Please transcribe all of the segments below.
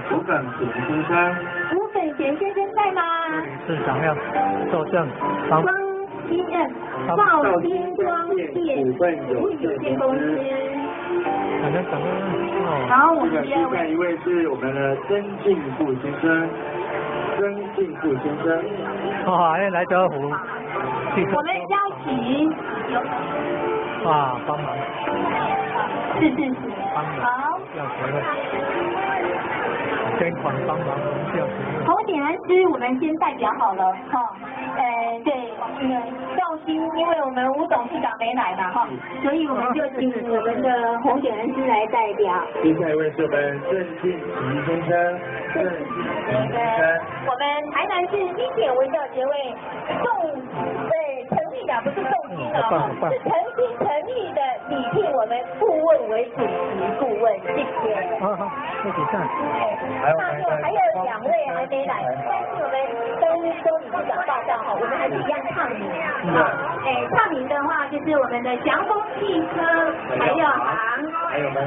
胡耿贤先生。胡耿贤先生在吗？市长要作证，光金兆金光电股份有限公司。感恩哦。好，我们第二下一位是我们的曾进富先生。曾进富先生。哇，来德湖。我们邀请哇，帮忙。是。帮忙。好。要学会。捐款帮忙要学会。红点安师，我们先代表好了，哈。对，赵鑫，因为我们吴董事长没来嘛，哈，所以我们就请我们的红点恩师来代表。接下一位是我们郑进齐先生。郑进齐先生。我们台南市经典文教协会成立的不是重金哦，是成立的礼聘我们顾问为主席顾问，谢谢。好，谢谢赞。还有2位还没来，但是我们跟周理事长报告哈，我们还是一样唱名。唱名的话就是我们的祥丰汽车材料行，还有我们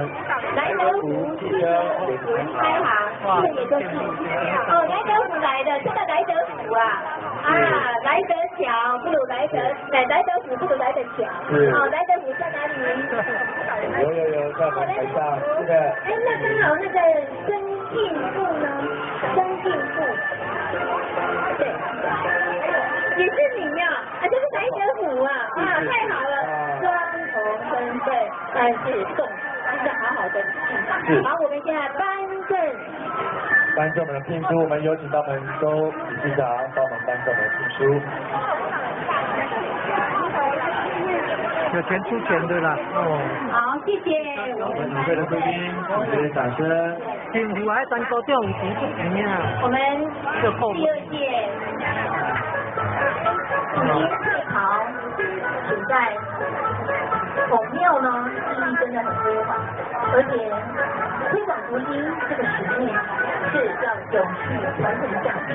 来德福汽车开行，这也都是来德福来的，真的来德福啊！来得巧不如来得福不如来得巧。来得福在哪里？有，在我们台上，是的。那刚好那个曾进富呢？曾进富，对，也是你啊，这是来得福啊，太好了，双重身份，但是送，是好好的敬好，我们现在颁证我们的聘书，我们有请到我们周理事长帮我们颁证我们的聘书。有钱出钱的啦，好，谢谢。我们5位的贵宾，谢谢掌声。政府还单高调有钱出钱啊。我们第2届福音会考，请在孔庙呢，意义真的很辉煌，而且推广福音这个使命是要永续传承下去。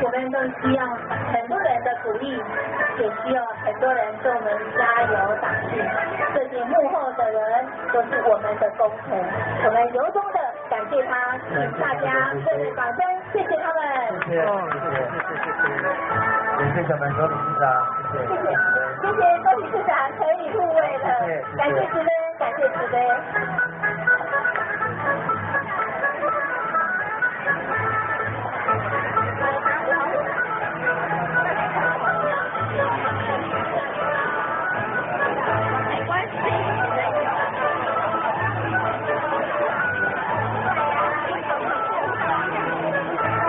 我们都需要很多人的鼓励，也需要很多人给我们加油打气。这些幕后的人都是我们的功臣，我们由衷的感谢他，请大家热烈掌声，谢谢他们。谢谢我们周理事长，谢谢周理事长可以入位了，感谢慈悲，感谢慈悲。